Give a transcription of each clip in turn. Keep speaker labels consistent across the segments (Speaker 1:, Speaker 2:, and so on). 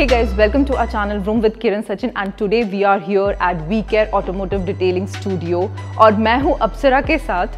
Speaker 1: Hey guys, welcome to our channel Vroom with Kiran Sachin and today we are here at VCare Automotive Detailing Studio और मैं हूँ अप्सरा के साथ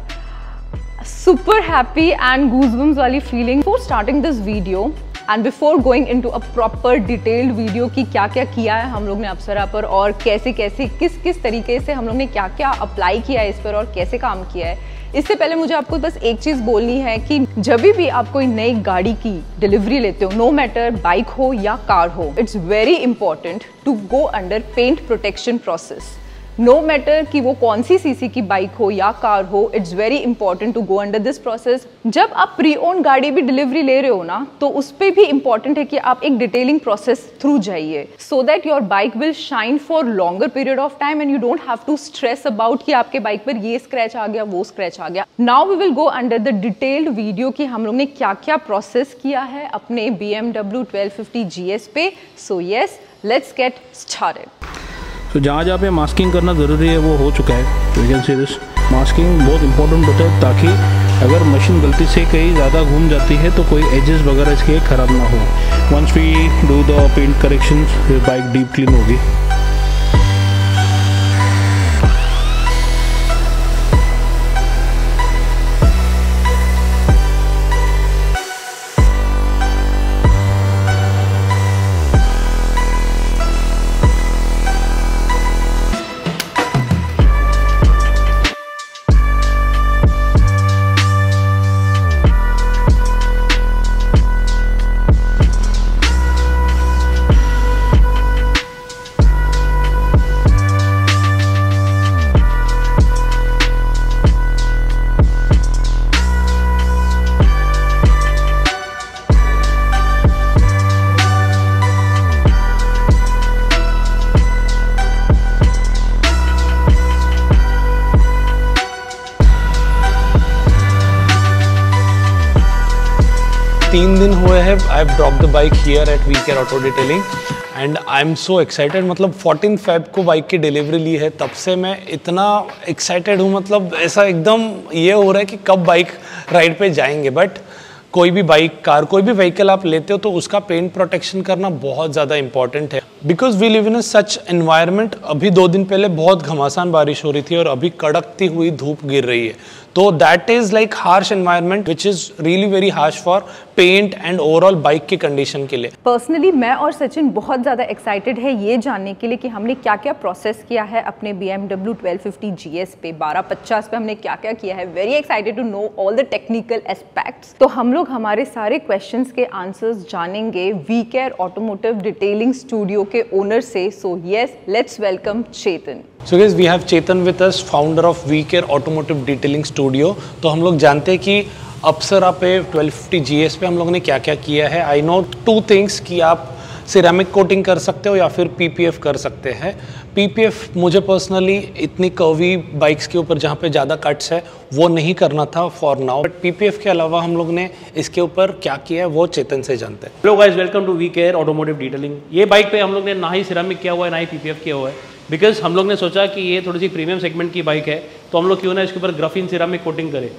Speaker 1: super happy and goosebumps वाली feeling. Before starting this video and before going into a proper detailed video कि क्या क्या किया है हम लोग ने अप्सरा पर और कैसे कैसे किस किस तरीके से हम लोग ने क्या क्या अप्लाई किया है इस पर और कैसे काम किया है, इससे पहले मुझे आपको बस एक चीज़ बोलनी है कि जब भी आप कोई नई गाड़ी की डिलीवरी लेते हो, नो मैटर बाइक हो या कार हो, it's very important to go under paint protection process. No matter कि वो कौन सी सीसी की बाइक हो या कार हो, it's very important to go under this process. जब आप प्री ओन गाड़ी भी डिलीवरी ले रहे हो ना, तो उस पर भी इंपॉर्टेंट है कि आप एक डिटेलिंग प्रोसेस थ्रू जाइए so that your bike will shine for longer period of time and you don't have to stress about कि आपके बाइक पर ये स्क्रैच आ गया, वो स्क्रैच आ गया. Now we will go under the detailed video कि हम लोग ने क्या क्या प्रोसेस किया है अपने BMW 1250 GS पे. So yes, let's get started.
Speaker 2: तो जहाँ पे मास्किंग करना ज़रूरी है वो हो चुका है. तो you can see this masking बहुत इंपॉर्टेंट होता है ताकि अगर मशीन गलती से कहीं ज़्यादा घूम जाती है तो कोई एजेस वगैरह इसके ख़राब ना हो. Once we do the paint correction bike deep clean होगी.
Speaker 3: तीन दिन हुए हैं. I have drop the bike here at VCare auto detailing and I am so excited. मतलब 14 Feb को बाइक की डिलीवरी ली है, तब से मैं इतना एक्साइटेड हूँ. मतलब ऐसा एकदम ये हो रहा है कि कब बाइक राइड पे जाएंगे. बट कोई भी बाइक, कार, कोई भी व्हीकल आप लेते हो तो उसका पेंट प्रोटेक्शन करना बहुत ज़्यादा इंपॉर्टेंट है. Because we live in a such environment. अभी 2 दिन पहले बहुत घमासान बारिश हो रही थी और अभी कड़कती हुई धूप गिर रही है. तो that is like harsh environment which is really very harsh for paint and overall bike की कंडीशन के लिए.
Speaker 1: पर्सनली मैं और सचिन बहुत ज़्यादा एक्साइटेड है ये जानने के लिए कि हमने क्या क्या प्रोसेस किया है अपने BMW 1250 GS पे, 1250 पे हमने क्या क्या किया है. Very excited to know all the technical aspects. तो हम लोग हमारे सारे क्वेश्चंस के आंसर्स जानेंगे VCare ऑटोमोटिव डिटेलिंग स्टूडियो के ओनर से. So yes, let's welcome Chetan.
Speaker 3: So guys, we have Chetan with us, founder of VCare Automotive Detailing Studio. तो हम लोग जानते हैं कि अप्सरा पे 1250 GS पे हम लोगों ने क्या क्या किया है. आई नो 2 थिंग्स कि आप सिरेमिक कोटिंग कर सकते हो या फिर PPF कर सकते हैं. PPF मुझे पर्सनली इतनी कर्वी बाइक्स के ऊपर जहाँ पे ज़्यादा कट्स है वो नहीं करना था फॉर नाउ. बट PPF के अलावा हम लोग ने इसके ऊपर क्या किया है वो चेतन से जानते हैं.
Speaker 4: Hello guys, welcome to VCare automotive detailing. ये बाइक पे हम लोग ने ना ही सिरेमिक किया हुआ है ना ही PPF किया हुआ है. बिकॉज हम लोग ने सोचा कि ये थोड़ी सी प्रीमियम सेगमेंट की बाइक है तो हम लोग क्यों ना इसके ऊपर ग्राफीन सिरेमिक कोटिंग करें.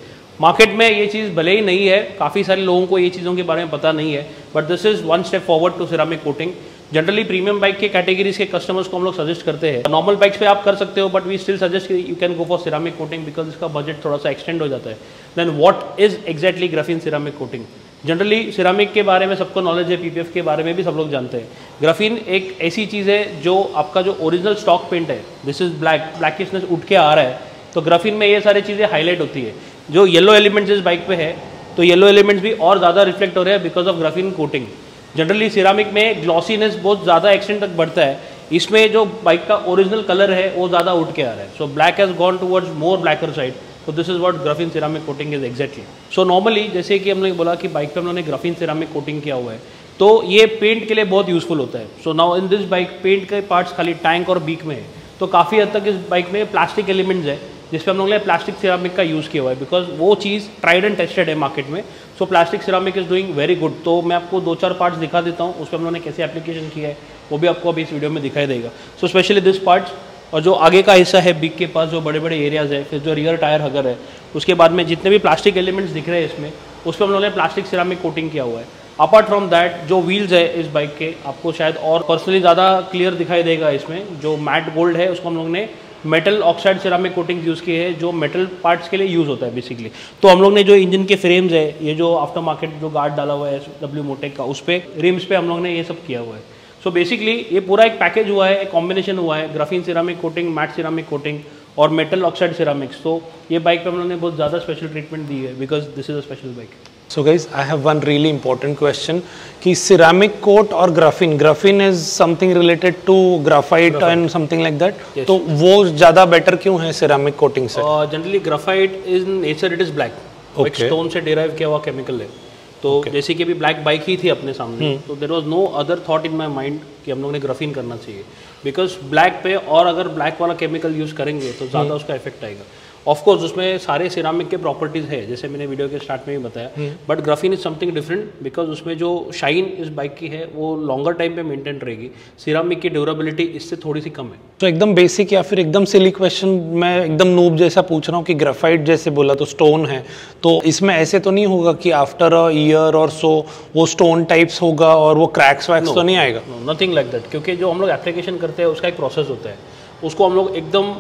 Speaker 4: मार्केट में ये चीज़ भले ही नहीं है, काफ़ी सारे लोगों को ये चीज़ों के बारे में पता नहीं है, but this is one step forward to ceramic coating. Generally premium bike के कैटेगरीज के कस्टमर्स को हम लोग सजेस्ट करते हैं. नॉर्मल बाइक्स पे आप कर सकते हो but we still suggest you can go for ceramic coating because इसका बजट थोड़ा सा एक्सटेंड हो जाता है. Then what is exactly graphene ceramic coating? Generally ceramic के बारे में सबको नॉलेज है, PPF के बारे में भी सब लोग जानते हैं. ग्राफीन एक ऐसी चीज़ है जो आपका जो ओरिजिनल स्टॉक पेंट है, दिस इज ब्लैकिशनेस उठ के आ रहा है, तो ग्राफीन में ये सारी चीज़ें हाईलाइट होती है. जो येलो एलिमेंट्स इस बाइक पे है तो येलो एलिमेंट्स भी और ज़्यादा रिफ्लेक्ट हो रहे हैं because of graphene coating. Generally ceramic में ग्लॉसीनेस बहुत ज़्यादा एक्सटेंट तक बढ़ता है. इसमें जो बाइक का ओरिजिनल कलर है वो ज़्यादा उठ के आ रहा है. So black has gone towards more blacker side. तो this is what graphene ceramic coating is exactly. So normally जैसे कि हमने बोला कि बाइक पे हम लोगों ने ग्राफीन सिरेमिक कोटिंग किया हुआ है तो ये पेंट के लिए बहुत यूजफुल होता है. So now in this bike paint के पार्ट्स खाली टैंक और बीक में है, तो काफ़ी हद तक इस बाइक में प्लास्टिक एलिमेंट्स है जिसपे हम लोगों ने प्लास्टिक सिरेमिक का यूज़ किया हुआ है बिकॉज वो चीज़ ट्राइड एंड टेस्टेड है मार्केट में. सो plastic ceramic is doing very good. तो मैं आपको 2-4 पार्ट्स दिखा देता हूँ, उस पर हम लोगों ने कैसे एप्लीकेशन किया है वो भी आपको अभी इस वीडियो में दिखाई देगा. सो स्पेशली दिस पार्ट्स और जो आगे का हिस्सा है बीक के पास जो बड़े बड़े एरियाज़ है, फिर जो रियर टायर हगर है, उसके बाद में जितने भी प्लास्टिक एलिमेंट्स दिख रहे हैं इसमें, उस पर हम लोगों ने प्लास्टिक सिरेमिक कोटिंग किया हुआ है. अपार्ट फ्रॉम दैट जो व्हील्स है इस बाइक के, आपको शायद और पर्सनली ज़्यादा क्लियर दिखाई देगा इसमें, जो मैट गोल्ड है उसको हम लोग ने metal oxide ceramic coating use की है, जो मेटल पार्ट्स के लिए यूज़ होता है बेसिकली। तो हम लोग ने जो इंजन के फ्रेम्स है, ये जो आफ्टर मार्केट जो गार्ड डाला हुआ है डब्ल्यू मोटेक का, उस पर रिम्स पे हम लोग ने ये सब किया हुआ है। सो बेसिकली ये पूरा एक पैकेज हुआ है, एक कॉम्बिनेशन हुआ है, graphene ceramic coating, matte ceramic coating और मेटल ऑक्साइड सिरामिक्स। तो ये बाइक पे हम लोग ने बहुत ज़्यादा स्पेशल ट्रीटमेंट दी है because this is a special bike.
Speaker 3: So guys, I have one really important question कि ceramic coat और graphene is something related to graphite and something like that.
Speaker 4: Yes.
Speaker 3: तो वो ज़्यादा better क्यों है ceramic coating से?
Speaker 4: Generally graphite is nature it is black, एक stone से डिराइव किया हुआ केमिकल है। तो जैसे कि अभी ब्लैक बाइक ही थी अपने सामने, तो there was no other thought in my mind कि हम लोग ने ग्राफीन करना चाहिए, बिकॉज ब्लैक पे और अगर ब्लैक वाला केमिकल यूज़ करेंगे तो ज़्यादा उसका इफेक्ट आएगा। ऑफ कोर्स उसमें सारे सिरामिक के प्रॉपर्टीज़ है जैसे मैंने वीडियो के स्टार्ट में भी बताया, but graphene is something different because उसमें जो शाइन इस बाइक की है वो लॉन्गर टाइम पे मेंटेन रहेगी। सिरामिक की ड्यूरेबिलिटी इससे थोड़ी सी कम है।
Speaker 3: तो एकदम बेसिक या फिर एकदम सिली क्वेश्चन मैं एकदम नूब जैसा पूछ रहा हूँ कि ग्राफाइट जैसे बोला तो स्टोन है, तो इसमें ऐसे तो नहीं होगा कि आफ्टर अ ईयर और सो वो स्टोन टाइप्स होगा और वो क्रैक्स वैक्स तो नहीं आएगा?
Speaker 4: नथिंग लाइक दैट, क्योंकि जो हम लोग एप्लीकेशन करते हैं उसका एक प्रोसेस होता है, उसको हम लोग एकदम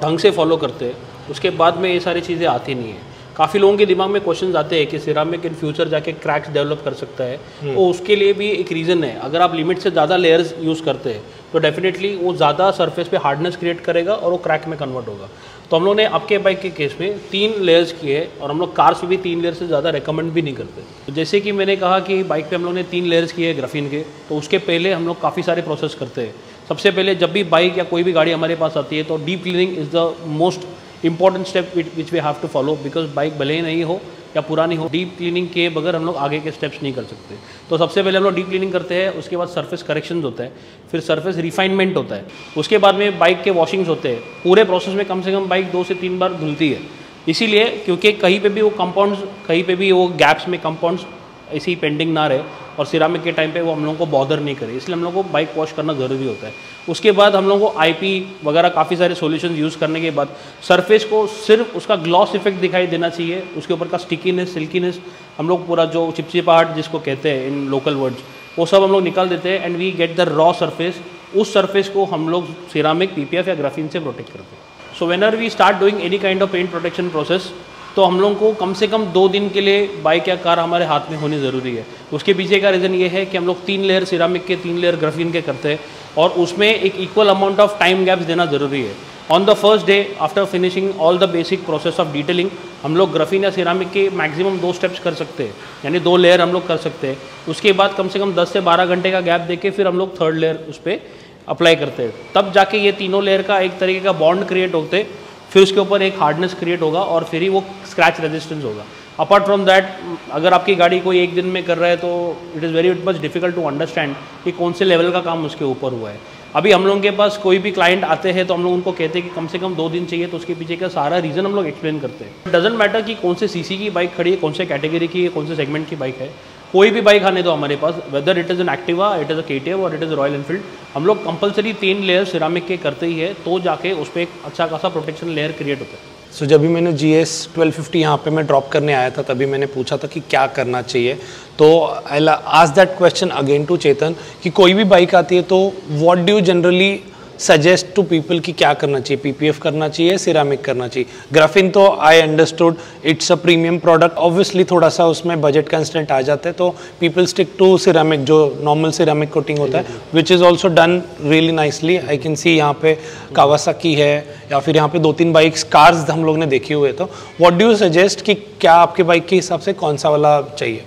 Speaker 4: ढंग से फॉलो करते हैं, उसके बाद में ये सारी चीज़ें आती नहीं है। काफ़ी लोगों के दिमाग में क्वेश्चन आते हैं कि सिरामिक इन फ्यूचर जाके क्रैक्स डेवलप कर सकता है, तो उसके लिए भी एक रीज़न है। अगर आप लिमिट से ज़्यादा लेयर्स यूज़ करते हैं तो डेफिनेटली वो ज़्यादा सरफेस पे हार्डनेस क्रिएट करेगा और वो क्रैक में कन्वर्ट होगा। तो हम लोग ने आपके बाइक के केस में 3 लेयर्स किए और हम लोग कार्स में भी 3 लेयर से ज़्यादा रेकमेंड भी नहीं करते। तो जैसे कि मैंने कहा कि बाइक पे हम लोग ने 3 लेयर्स किए हैं ग्राफीन के, तो उसके पहले हम लोग काफ़ी सारे प्रोसेस करते हैं। सबसे पहले जब भी बाइक या कोई भी गाड़ी हमारे पास आती है तो deep cleaning is the most important step which we have to follow, because bike भले ही नहीं हो या पुरानी हो, डीप क्लीनिंग के बगैर हम लोग आगे के स्टेप्स नहीं कर सकते। तो सबसे पहले हम लोग डीप क्लीनिंग करते हैं, उसके बाद सरफेस करेक्शंस होता है, फिर सरफेस रिफाइनमेंट होता है, उसके बाद में बाइक के वॉशिंग्स होते हैं। पूरे प्रोसेस में कम से कम बाइक 2 से 3 बार धुलती है, इसीलिए क्योंकि कहीं पे भी वो कंपाउंड्स, कहीं पे भी वो गैप्स में कंपाउंड्स ऐसे ही पेंडिंग ना रहे और सिरामिक के टाइम पे वो हम लोगों को बॉदर नहीं करे, इसलिए हम लोगों को बाइक वॉश करना ज़रूरी होता है। उसके बाद हम लोगों को आईपी वगैरह काफ़ी सारे सॉल्यूशंस यूज़ करने के बाद सरफेस को सिर्फ उसका ग्लॉस इफेक्ट दिखाई देना चाहिए, उसके ऊपर का स्टिकीनेस, सिल्कीनेस, हम लोग पूरा जो चिपचिपाहट जिसको कहते हैं इन लोकल वर्ड्स, वो सब हम लोग निकाल देते हैं and we get the raw surface. उस सरफेस को हम लोग सिरामिक, पीपीएफ या ग्राफीन से प्रोटेक्ट करते हैं। So whenever we start doing any kind of paint protection process, तो हम लोगों को कम से कम 2 दिन के लिए बाइक या कार हमारे हाथ में होनी ज़रूरी है। उसके पीछे का रीज़न ये है कि हम लोग 3 लेयर सिरामिक के, 3 लेयर ग्राफीन के करते हैं और उसमें एक equal amount of time gaps देना ज़रूरी है। On the first day after finishing all the basic process of detailing, हम लोग ग्राफीन या सिरामिक के मैक्सिमम 2 स्टेप्स कर सकते हैं, यानी 2 लेयर हम लोग कर सकते हैं। उसके बाद कम से कम 10 से 12 घंटे का गैप देके फिर हम लोग 3rd लेयर उस पर अप्लाई करते हैं, तब जाके ये तीनों लेयर का एक तरीके का बॉन्ड क्रिएट होते, फिर उसके ऊपर एक हार्डनेस क्रिएट होगा और फिर ही वो स्क्रैच रेजिस्टेंस होगा। अपार्ट फ्रॉम दैट, अगर आपकी गाड़ी कोई एक दिन में कर रहा है तो it is very much difficult to understand कि कौन से लेवल का काम उसके ऊपर हुआ है। अभी हम लोगों के पास कोई भी क्लाइंट आते हैं तो हम लोग उनको कहते हैं कि कम से कम 2 दिन चाहिए, तो उसके पीछे का सारा रीज़न हम लोग एक्सप्लेन करते हैं। डजेंट मैटर कि कौन से सीसी की बाइक खड़ी है, कौन से कैटेगरी की है, कौन से सेगमेंट की बाइक है, कोई भी बाइक आने दो हमारे पास, whether it is an Activa, it is a KTM और इट इज़ रॉयल एनफील्ड, हम लोग कंपलसरी 3 लेयर सिरामिक के करते ही है, तो जाके उस पर एक अच्छा खासा प्रोटेक्शन लेयर क्रिएट होता है।
Speaker 3: सो जब भी मैंने GS 1250 यहाँ पे मैं ड्रॉप करने आया था तभी मैंने पूछा था कि क्या करना चाहिए, तो I ask that question again to Chetan कि कोई भी बाइक आती है तो what do you generally suggest to people कि क्या करना चाहिए, पीपीएफ करना चाहिए, सिरामिक करना चाहिए? ग्राफीन तो I understood it's a premium product, obviously थोड़ा सा उसमें बजट कंस्टेंट आ जाता है, तो पीपल स्टिक टू सिरामिक, जो नॉर्मल सिरामिक कोटिंग होता है, which is also done really nicely. I can see यहाँ पे कावासाकी है या फिर यहाँ पे 2-3 बाइक्स कार्स हम लोग ने देखी हुए, तो व्हाट डू यू सजेस्ट कि क्या आपके बाइक के हिसाब से कौन सा वाला चाहिए?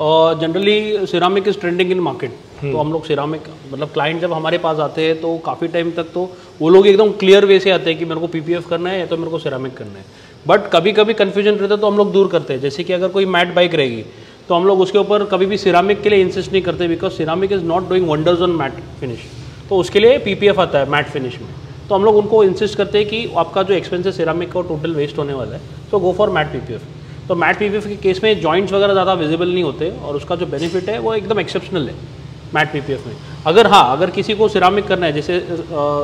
Speaker 4: Generally ceramic is trending in market, तो हम लोग सिरामिक, मतलब क्लाइंट जब हमारे पास आते हैं तो काफ़ी टाइम तक तो वो लोग एकदम क्लियर वे से आते हैं कि मेरे को पीपीएफ करना है या तो मेरे को सिरामिक करना है, बट कभी कभी कन्फ्यूजन रहता है तो हम लोग दूर करते हैं। जैसे कि अगर कोई मैट बाइक रहेगी तो हम लोग उसके ऊपर कभी भी सिरामिक के लिए इंसिस्ट नहीं करते, because ceramic is not doing wonders on matte finish, तो उसके लिए पीपीएफ आता है मैट फिनिश में। तो हम लोग उनको इंसिस्ट करते हैं कि आपका जो एक्सपेंस है सिरामिक का टोटल वेस्ट होने वाला है, तो गो फॉर मैट पीपीएफ। तो मैट पीपीएफ के केस में जॉइंट्स वगैरह ज़्यादा विजिबल नहीं होते और उसका जो बेनिफिट है वो एकदम एक्सेप्शनल है मैट पीपीएफ में। अगर किसी को सिरामिक करना है, जैसे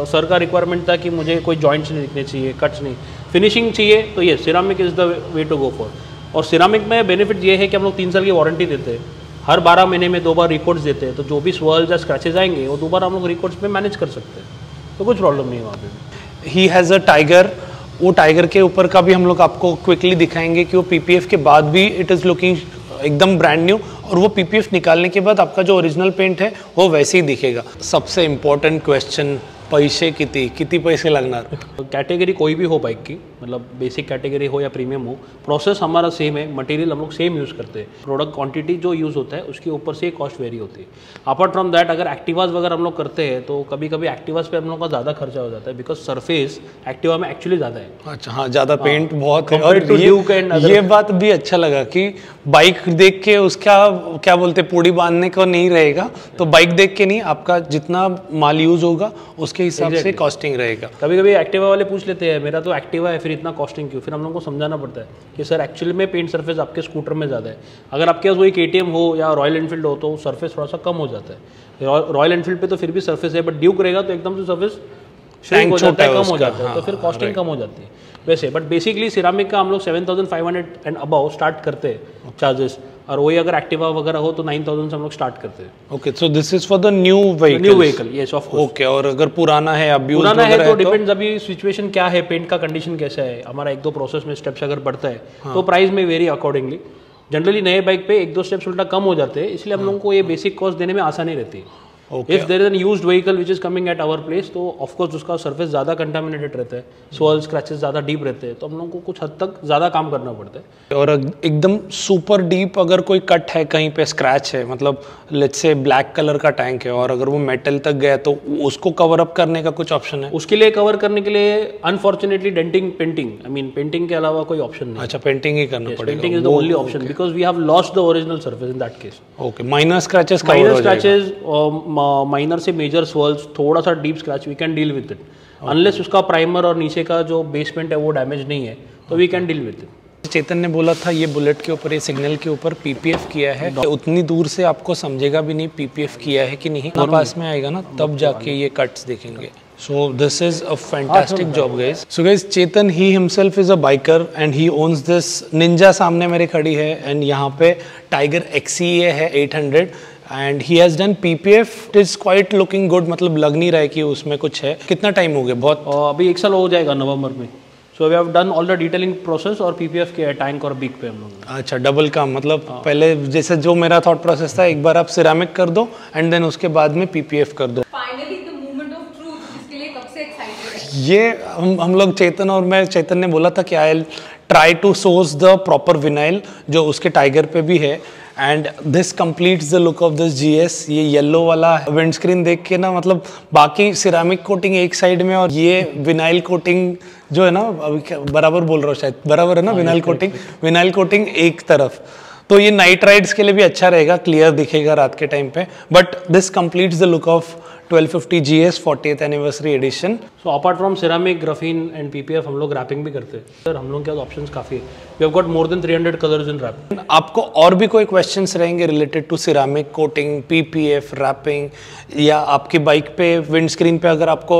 Speaker 4: सर का रिक्वायरमेंट था कि मुझे कोई जॉइंट्स नहीं दिखने चाहिए, कट्स नहीं, फिनिशिंग चाहिए, तो ये ceramic is the way to go for. और सिरामिक में बेनिफिट ये है कि हम लोग 3 साल की वारंटी देते हैं, हर 12 महीने में 2 बार रिकॉर्ड्स देते हैं, तो जो भी स्वर्ल्स या स्क्रैचेज आएंगे वो दोबारा हम लोग रिकॉर्ड्स पे मैनेज कर सकते हैं, तो कुछ प्रॉब्लम नहीं है वहाँ पे।
Speaker 3: ही हैज़ अ टाइगर, वो टाइगर के ऊपर का भी हम लोग आपको क्विकली दिखाएंगे कि वो पीपीएफ के बाद भी इट इज़ लुकिंग एकदम ब्रांड न्यू, और वो पीपीएफ निकालने के बाद आपका जो ओरिजिनल पेंट है वो वैसे ही दिखेगा। सबसे इम्पॉर्टेंट क्वेश्चन, पैसे किती पैसे लगणार?
Speaker 4: कैटेगरी कोई भी हो बाइक की, मतलब बेसिक कैटेगरी हो या प्रीमियम हो, प्रोसेस हमारा सेम है, मटेरियल हम लोग सेम यूज़ करते हैं, प्रोडक्ट क्वांटिटी जो यूज़ होता है उसके ऊपर से कॉस्ट वेरी होती है। अपार्ट फ्रॉम दैट अगर एक्टिवाज वगैरह हम लोग करते हैं तो कभी कभी एक्टिवाज पे हम लोग का ज़्यादा खर्चा हो जाता है, बिकॉज सरफेस एक्टिवा में एक्चुअली ज़्यादा है।
Speaker 3: अच्छा, हाँ, ज़्यादा पेंट बहुत है।
Speaker 4: और
Speaker 3: ये बात भी अच्छा लगा कि बाइक देख के उसका क्या बोलते पूड़ी बांधने को नहीं रहेगा, तो बाइक देख के नहीं, आपका जितना माल यूज़ होगा उसके हिसाब से कॉस्टिंग रहेगा।
Speaker 4: कभी कभी एक्टिवा वाले पूछ लेते हैं मेरा तो एक्टिवा है फिर इतना कॉस्टिंग क्यों, फिर हम लोग को समझाना पड़ता है कि सर एक्चुअली में पेंट सरफेस आपके स्कूटर में ज़्यादा है। अगर आपके पास वही केटीएम हो या रॉयल एनफील्ड हो तो सरफेस थोड़ा सा कम हो जाता है। रॉयल एनफील्ड पे तो फिर भी सरफेस है, बट ड्यूक रहेगा तो एकदम से सरफेस श्रिंक हो जाता है, कम हो जाता है, तो फिर कॉस्टिंग कम हो जाती है वैसे। बट बेसिकली सिरामिक का हम लोग 7500 एंड अबाउ स्टार्ट करते हैं चार्जेस, और वही अगर एक्टिवा वगैरह हो तो 9000 से हम लोग स्टार्ट करते हैं।
Speaker 3: Okay, so this is for the new vehicle.
Speaker 4: Yes of course.
Speaker 3: Okay, और अगर पुराना है, अभी
Speaker 4: पुराना है तो डिपेंड्स, अभी सिचुएशन क्या है, पेंट का कंडीशन कैसा है, हमारा 1-2 प्रोसेस में स्टेप्स अगर बढ़ता है तो प्राइस में वेरी अकॉर्डिंगली। जनरली नए बाइक पे 1-2 स्टेप्स उल्टा कम हो जाते हैं, इसलिए हम लोगों को ये बेसिक कॉस्ट देने में आसानी रहती है। If there is an used vehicle which is coming at our place, तो ऑफ कोर्स उसका सरफेस ज़्यादा कंटामिनेटेड रहता है, सोल स्क्रैचेस ज़्यादा डीप रहते हैं, तो हम लोगों को कुछ हद तक ज़्यादा काम करना पड़ता है।
Speaker 3: और एकदम सुपर डीप अगर कोई कट है, कहीं पे स्क्रैच है, मतलब लेट्स से ब्लैक कलर का टैंक है और अगर वो मेटल तक गया तो उसको कवर अप करने का कुछ ऑप्शन है?
Speaker 4: उसके लिए कवर करने के लिए unfortunately denting, painting, I mean painting के अलावा कोई ऑप्शन नहीं।
Speaker 3: अच्छा, पेंटिंग ही करना पड़ेगा।
Speaker 4: Painting is the only option because we have lost the original surface in that case.
Speaker 3: Okay, minor scratches
Speaker 4: minor से मेजर स्वर्ल्स, थोड़ा सा deep scratch we can deal with it, unless उसका primer और नीचे का जो बेसमेंट है वो डैमेज नहीं है तो we can deal with it.
Speaker 3: Chetan ने बोला था ये बुलेट के ऊपर, ये सिग्नल के ऊपर पीपीएफ किया है, उतनी दूर से आपको समझेगा भी नहीं पीपीएफ किया है कि नहीं, पास में आएगा ना तब जाके ये कट्स देखेंगे। So this is a fantastic job, guys. So guys, Chetan he himself is a biker and he owns this Ninja, सामने मेरे खड़ी है, and यहाँ पे Tiger XEA है 800 and he has done PPF. It is quite looking good, मतलब लग नहीं रहा है कि उसमें कुछ है। कितना टाइम हो गया? बहुत,
Speaker 4: अभी 1 साल हो जाएगा नवंबर में। So we have done all the detailing process और PPF के टैंक और बिग पे हम लोग।
Speaker 3: अच्छा, डबल काम, मतलब पहले जैसे जो मेरा थॉट प्रोसेस था, एक बार आप सिरामिक कर दो एंड देन उसके बाद में PPF कर दो। ये हम लोग चेतन और मैं, चेतन ने बोला था कि I try to source the proper vinyl जो उसके टाइगर पे भी है, and this completes the look of this GS. ये येलो वाला विंड स्क्रीन देख के ना, मतलब बाकी सिरामिक कोटिंग एक साइड में और ये विनाइल कोटिंग जो है ना, अभी बराबर बोल रहा हूँ शायद, बराबर है ना, विनाइल कोटिंग एक तरफ, तो ये नाइट राइड्स के लिए भी अच्छा रहेगा, क्लियर दिखेगा रात के टाइम पे। But this completes the look of 1250 GS 40th anniversary edition.
Speaker 4: So apart from ceramic, graphene and PPF हम लोग रैपिंग भी करते हैं। सर हम लोग के पास ऑप्शंस काफ़ी है, we have got more than 300 colours in wrap.
Speaker 3: आपको और भी कोई क्वेश्चंस रहेंगे related to ceramic coating, PPF, wrapping, या आपकी बाइक पे विंड स्क्रीन पे अगर आपको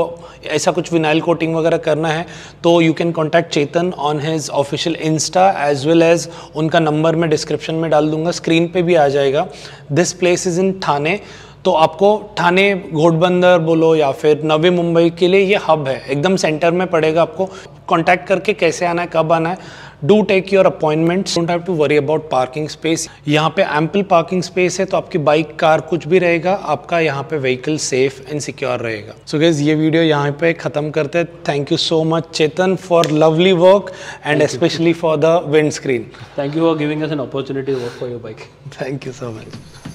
Speaker 3: ऐसा कुछ विनाइल कोटिंग वगैरह करना है तो you can contact Chetan on his official insta as well as उनका नंबर मैं डिस्क्रिप्शन में डाल दूंगा, स्क्रीन पे भी आ जाएगा। This place is in Thane, तो आपको ठाणे, घोड़बंदर बोलो या फिर नवी मुंबई के लिए ये हब है, एकदम सेंटर में पड़ेगा। आपको कांटेक्ट करके कैसे आना है, कब आना है, do take your appointments, don't have to worry about parking space. यहाँ पे एम्पल पार्किंग स्पेस है, तो आपकी बाइक, कार कुछ भी रहेगा, आपका यहाँ पे व्हीकल सेफ एंड सिक्योर रहेगा। सो गाइस, ये वीडियो यहाँ पे ख़त्म करते हैं। Thank you so much Chetan for lovely work and specially for the windscreen.
Speaker 4: Thank you for giving us an opportunity to work for your bike.
Speaker 3: Thank you so much.